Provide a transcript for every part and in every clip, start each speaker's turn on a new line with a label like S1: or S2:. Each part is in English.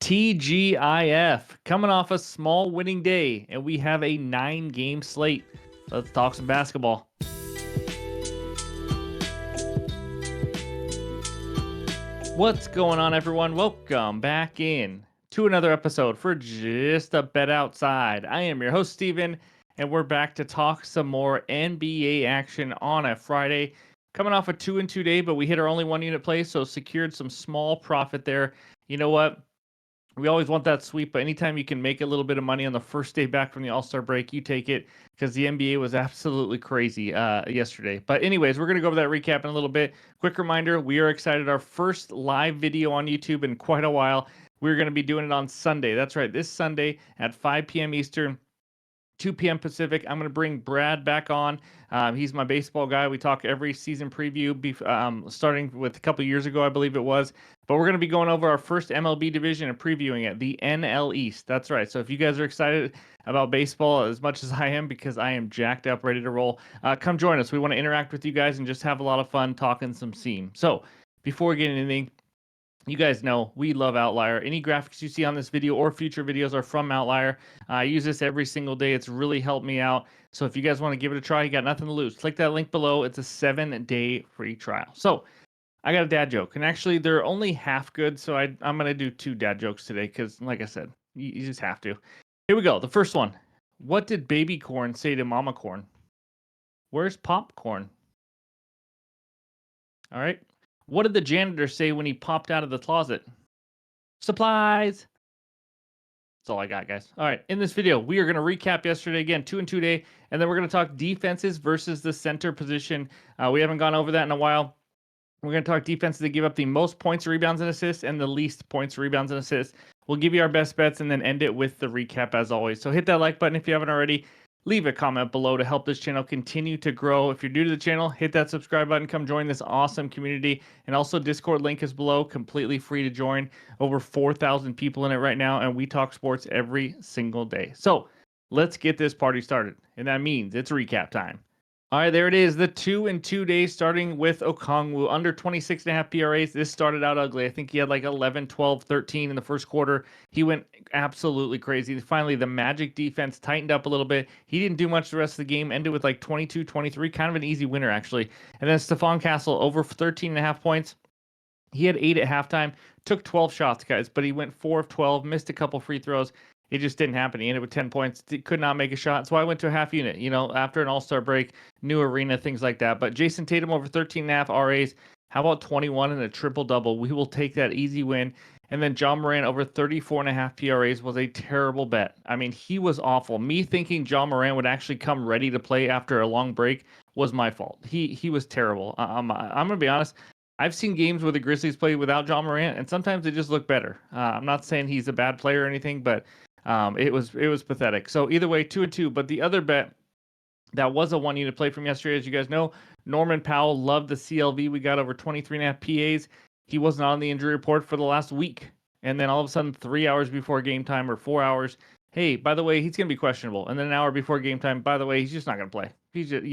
S1: TGIF coming off a small winning day, and we have a 9-game slate. Let's talk some basketball. What's going on, everyone? Welcome back in to another episode for Just a Bet Outside. I am your host, Steven, and we're back to talk some more NBA action on a Friday. Coming off a 2-2 day, but we hit our only one unit play, so secured some small profit there. You know what? We always want that sweep, but anytime you can make a little bit of money on the first day back from the All-Star break, you take it, because the NBA was absolutely crazy yesterday. But anyways, we're going to go over that recap in a little bit. Quick reminder, we are excited. Our first live video on YouTube in quite a while. We're going to be doing it on Sunday. That's right, this Sunday at 5 p.m. Eastern. 2 p.m. Pacific. I'm going to bring Brad back on. He's my baseball guy. We talk every season preview, starting with a couple years ago, I believe it was. But we're going to be going over our first MLB division and previewing it, the NL East. That's right. So if you guys are excited about baseball as much as I am, because I am jacked up, ready to roll, come join us. We want to interact with you guys and just have a lot of fun talking some seam. So before we get into anything, you guys know we love Outlier. Any graphics you see on this video or future videos are from Outlier. I use this every single day. It's really helped me out. So if you guys want to give it a try, you got nothing to lose. Click that link below. It's a 7-day free trial. So I got a dad joke, and actually they're only half good. So I'm going to do 2 dad jokes today because, like I said, you just have to. Here we go. The first one. What did baby corn say to mama corn? Where's popcorn? All right. What did the janitor say when he popped out of the closet? Supplies. That's all I got, guys. All right, in this video, we are going to recap yesterday again, 2-2 day, and then we're going to talk defenses versus the center position. We haven't gone over that in a while. We're going to talk defenses that give up the most points, rebounds, and assists, and the least points, rebounds, and assists. We'll give you our best bets and then end it with the recap as always. So hit that like button if you haven't already. Leave a comment below to help this channel continue to grow. If you're new to the channel, hit that subscribe button. Come join this awesome community. And also, Discord link is below, completely free to join. Over 4,000 people in it right now, and we talk sports every single day. So let's get this party started. And that means it's recap time. All right, there it is. The 2-2 days, starting with Okongwu, under 26.5 PRAs. This started out ugly. I think he had like 11, 12, 13 in the first quarter. He went absolutely crazy. Finally, the Magic defense tightened up a little bit. He didn't do much the rest of the game. Ended with like 22, 23, kind of an easy winner, actually. And then Stephon Castle, over 13.5 points. He had 8 at halftime, took 12 shots, guys, but he went 4 of 12, missed a couple free throws. It just didn't happen. He ended with 10 points. Could not make a shot. So I went to a half unit, after an all-star break, new arena, things like that. But Jason Tatum over 13.5 RAs. How about 21 and a triple-double? We will take that easy win. And then John Moran over 34.5 PRAs was a terrible bet. I mean, he was awful. Me thinking John Moran would actually come ready to play after a long break was my fault. He was terrible. I'm going to be honest. I've seen games where the Grizzlies play without John Morant, and sometimes they just look better. I'm not saying he's a bad player or anything, but it was pathetic. So either way, 2-2. But the other bet that was a 1-unit play from yesterday, as you guys know, Norman Powell loved the CLV. We got over 23.5 PAs. He wasn't on the injury report for the last week. And then all of a sudden, 3 hours before game time or 4 hours, hey, by the way, he's going to be questionable. And then an hour before game time, by the way, he's just not going to play. He's just,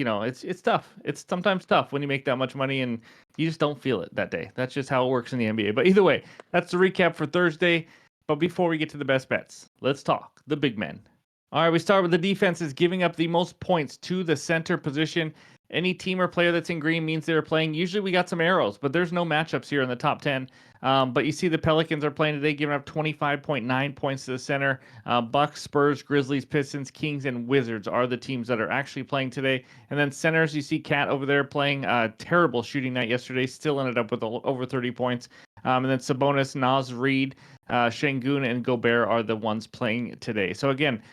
S1: it's tough. It's sometimes tough when you make that much money and you just don't feel it that day. That's just how it works in the NBA. But either way, that's the recap for Thursday. But before we get to the best bets, let's talk the big men. All right, we start with the defenses giving up the most points to the center position. Any team or player that's in green means they're playing. Usually we got some arrows, but there's no matchups here in the top 10. But you see the Pelicans are playing today, giving up 25.9 points to the center. Bucks, Spurs, Grizzlies, Pistons, Kings, and Wizards are the teams that are actually playing today. And then centers, you see Cat over there playing terrible shooting night yesterday. Still ended up with over 30 points. And then Sabonis, Naz Reid, Şengün, and Gobert are the ones playing today. So again,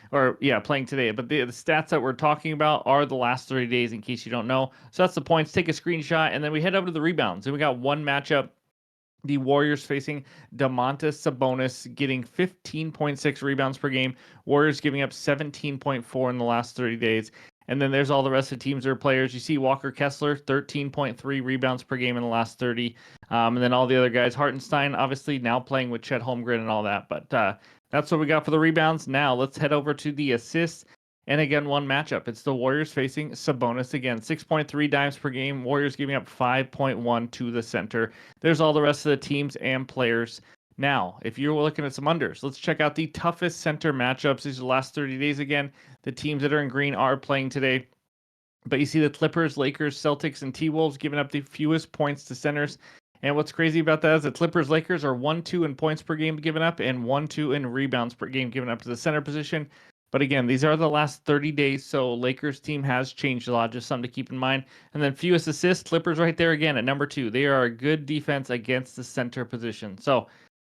S1: playing today. But the stats that we're talking about are the last 30 days, in case you don't know. So that's the points. Take a screenshot, and then we head over to the rebounds. And we got one matchup. The Warriors facing Domantas Sabonis, getting 15.6 rebounds per game. Warriors giving up 17.4 in the last 30 days. And then there's all the rest of the teams or players. You see Walker Kessler, 13.3 rebounds per game in the last 30. And then all the other guys. Hartenstein, obviously, now playing with Chet Holmgren and all that. But that's what we got for the rebounds. Now let's head over to the assists. And again, one matchup. It's the Warriors facing Sabonis again. 6.3 dimes per game. Warriors giving up 5.1 to the center. There's all the rest of the teams and players Now, if you're looking at some unders, let's check out the toughest center matchups. These are the last 30 days again. The teams that are in green are playing today. But you see the Clippers, Lakers, Celtics, and T-Wolves giving up the fewest points to centers. And what's crazy about that is the Clippers, Lakers are 1-2 in points per game given up and 1-2 in rebounds per game given up to the center position. But again, these are the last 30 days, so Lakers team has changed a lot. Just something to keep in mind. And then fewest assists, Clippers right there again at number 2. They are a good defense against the center position. So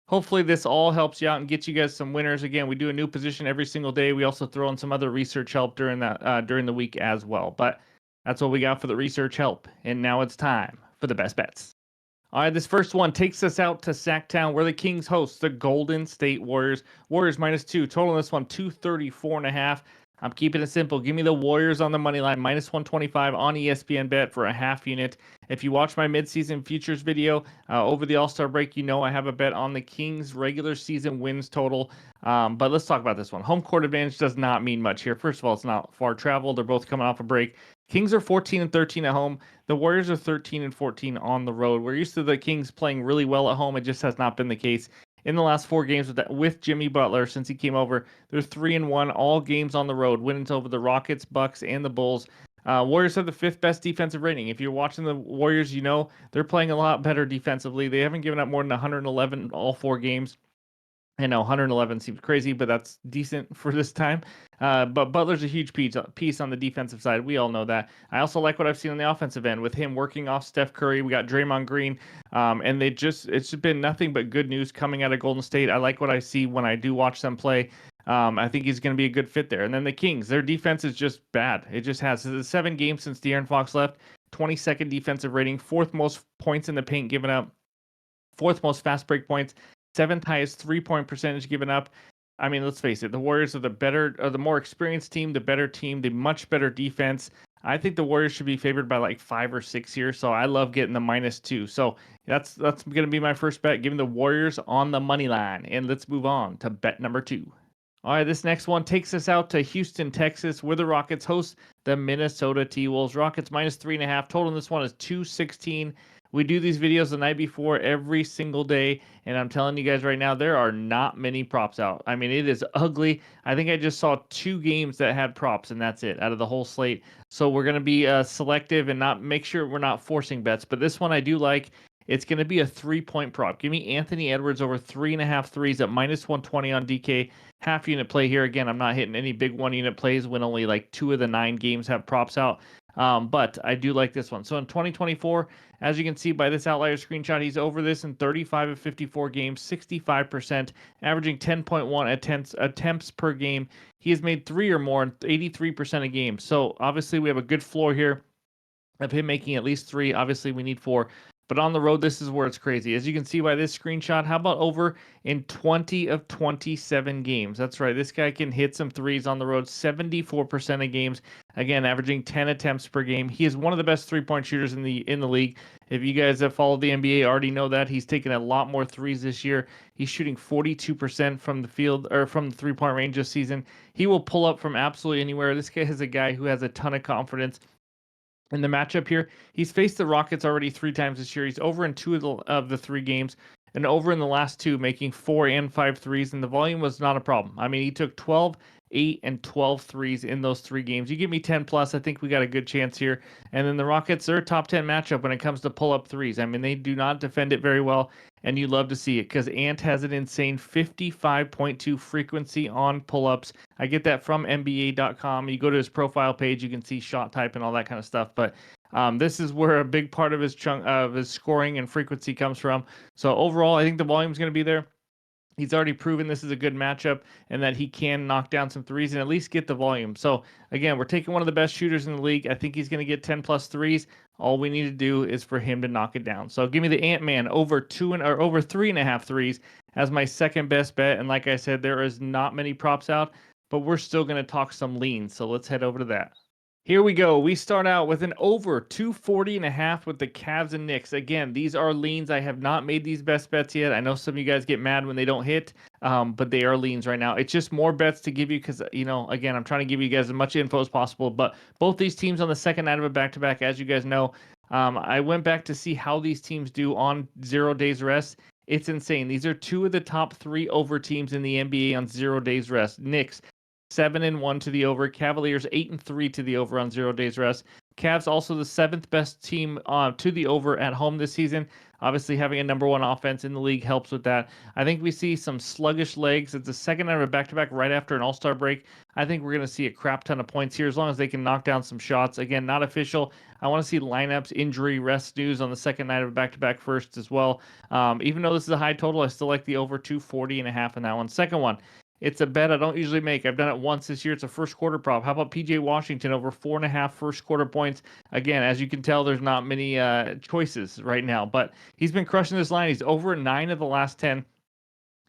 S1: hopefully this all helps you out and gets you guys some winners. Again, we do a new position every single day. We also throw in some other research help during the week as well. But that's what we got for the research help. And now it's time for the best bets. All right, this first one takes us out to Sacktown, where the Kings host the Golden State Warriors. Warriors -2. Total in this one, 234.5. I'm keeping it simple. Give me the Warriors on the money line, -125 on ESPN Bet for a half unit. If you watch my midseason futures video over the All-Star break, you know I have a bet on the Kings regular season wins total. But let's talk about this one. Home court advantage does not mean much here. First of all, it's not far traveled. They're both coming off a break. Kings are 14-13 at home. The Warriors are 13-14 on the road. We're used to the Kings playing really well at home. It just has not been the case in the last 4 games with Jimmy Butler since he came over. They're 3-1 all games on the road, winning over the Rockets, Bucks, and the Bulls. Warriors have the 5th best defensive rating. If you're watching the Warriors, you know they're playing a lot better defensively. They haven't given up more than 111 all 4 games. I know 111 seems crazy, but that's decent for this time. But Butler's a huge piece on the defensive side. We all know that. I also like what I've seen on the offensive end with him working off Steph Curry. We got Draymond Green, and it's been nothing but good news coming out of Golden State. I like what I see when I do watch them play. I think he's going to be a good fit there. And then the Kings, their defense is just bad. It just has. It's 7 games since De'Aaron Fox left. 22nd defensive rating, 4th most points in the paint given up, 4th most fast break points, 7th highest 3-point percentage given up. I mean, let's face it, the Warriors are the more experienced team, the better team, the much better defense. I think the Warriors should be favored by like 5 or 6 here, so I love getting the -2. So that's going to be my first bet, giving the Warriors on the money line. And let's move on to bet number 2. All right, this next one takes us out to Houston, Texas, where the Rockets host the Minnesota T-Wolves. Rockets -3.5. Total in this one is 216. We do these videos the night before every single day, and I'm telling you guys right now, there are not many props out. I mean, it is ugly. I think I just saw 2 games that had props, and that's it out of the whole slate. So we're going to be selective and not make sure we're not forcing bets. But this one I do like. It's going to be a 3-point prop. Give me Anthony Edwards over 3.5 threes at -120 on DK. Half unit play here. Again, I'm not hitting any big 1-unit plays when only like 2 of the 9 games have props out. But I do like this one. So in 2024, as you can see by this outlier screenshot, he's over this in 35 of 54 games, 65%, averaging 10.1 attempts per game. He has made 3 or more in 83% of games. So obviously we have a good floor here of him making at least 3. Obviously we need 4. But on the road, this is where it's crazy. As you can see by this screenshot, how about over in 20 of 27 games? That's right. This guy can hit some threes on the road, 74% of games. Again, averaging 10 attempts per game. He is one of the best 3-point shooters in the league. If you guys have followed the NBA, already know that. He's taken a lot more threes this year. He's shooting 42% from the field or from the 3-point range this season. He will pull up from absolutely anywhere. This guy is a guy who has a ton of confidence. In the matchup here, he's faced the Rockets already 3 times this year. He's over in 2 of the 3 games and over in the last 2, making 4 and 5 threes, and the volume was not a problem. I mean, he took 12, 8, and 12 threes in those 3 games. You give me 10 plus, I think we got a good chance here. And then the Rockets, they're a top 10 matchup when it comes to pull-up threes. I mean, they do not defend it very well, and you love to see it because Ant has an insane 55.2 frequency on pull-ups. I get that from NBA.com. You go to his profile page, you can see shot type and all that kind of stuff. But this is where a big part of his chunk of his scoring and frequency comes from. So overall, I think the volume is going to be there. He's already proven this is a good matchup and that he can knock down some threes and at least get the volume. So again, we're taking one of the best shooters in the league. I think he's going to get 10 plus threes. All we need to do is for him to knock it down. So give me the Ant-Man over 3.5 threes as my second best bet. And like I said, there is not many props out, but we're still going to talk some leans. So let's head over to that. Here we go. We start out with an over 240.5 with the Cavs and Knicks. Again, these are leans. I have not made these best bets yet. I know some of you guys get mad when they don't hit, but they are leans right now. It's just more bets to give you because, again, I'm trying to give you guys as much info as possible. But both these teams on the second night of a back-to-back, as you guys know, I went back to see how these teams do on 0 days rest. It's insane. These are two of the top 3 over teams in the NBA on 0 days rest. Knicks 7-1 to the over. Cavaliers 8-3 to the over on 0 days rest. Cavs also the 7th best team to the over at home this season. Obviously, having a number 1 offense in the league helps with that. I think we see some sluggish legs. It's the second night of a back-to-back right after an All-Star break. I think we're going to see a crap ton of points here as long as they can knock down some shots. Again, not official. I want to see lineups, injury, rest news on the second night of a back-to-back first as well. Even though this is a high total, I still like the over 240.5 in that one. Second one, it's a bet I don't usually make. I've done it once this year. It's a first quarter prop. How about PJ Washington over 4.5 first quarter points? Again, as you can tell, there's not many choices right now, but he's been crushing this line. He's over 9 of the last 10,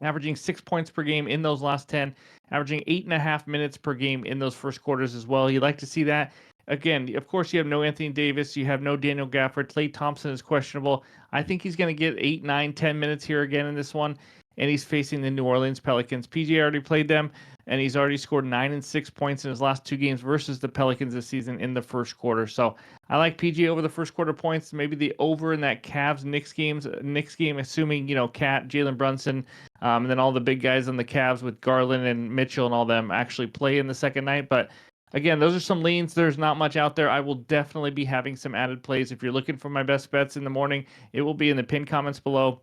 S1: averaging 6 points per game in those last 10, averaging 8.5 minutes per game in those first quarters as well. You like to see that. Again, of course, you have no Anthony Davis. You have no Daniel Gafford. Klay Thompson is questionable. I think he's going to get 8, 9, 10 minutes here again in this one. And he's facing the New Orleans Pelicans. PJ already played them, and he's already scored 9 and 6 points in his last 2 games versus the Pelicans this season in the first quarter. So I like PJ over the first quarter points. Maybe the over in that Cavs-Knicks game, assuming, Cat, Jalen Brunson, and then all the big guys on the Cavs with Garland and Mitchell and all them actually play in the second night. But again, those are some leans. There's not much out there. I will definitely be having some added plays. If you're looking for my best bets in the morning, it will be in the pinned comments below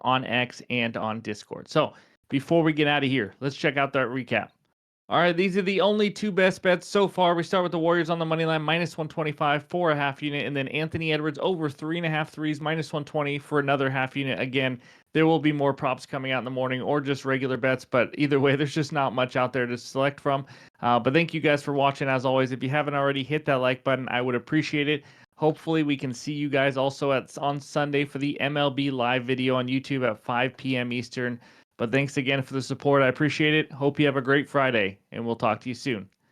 S1: on X and on Discord. So before we get out of here, let's check out that recap. All right, these are the only 2 best bets so far. We start with the Warriors on the money line, -125 for a half unit, and then Anthony Edwards over 3.5 threes, -120 for another half unit. Again, there will be more props coming out in the morning or just regular bets, but either way, there's just not much out there to select from. But thank you guys for watching. As always, if you haven't already, hit that like button. I would appreciate it. Hopefully, we can see you guys also on Sunday for the MLB live video on YouTube at 5 p.m. Eastern. But thanks again for the support. I appreciate it. Hope you have a great Friday, and we'll talk to you soon.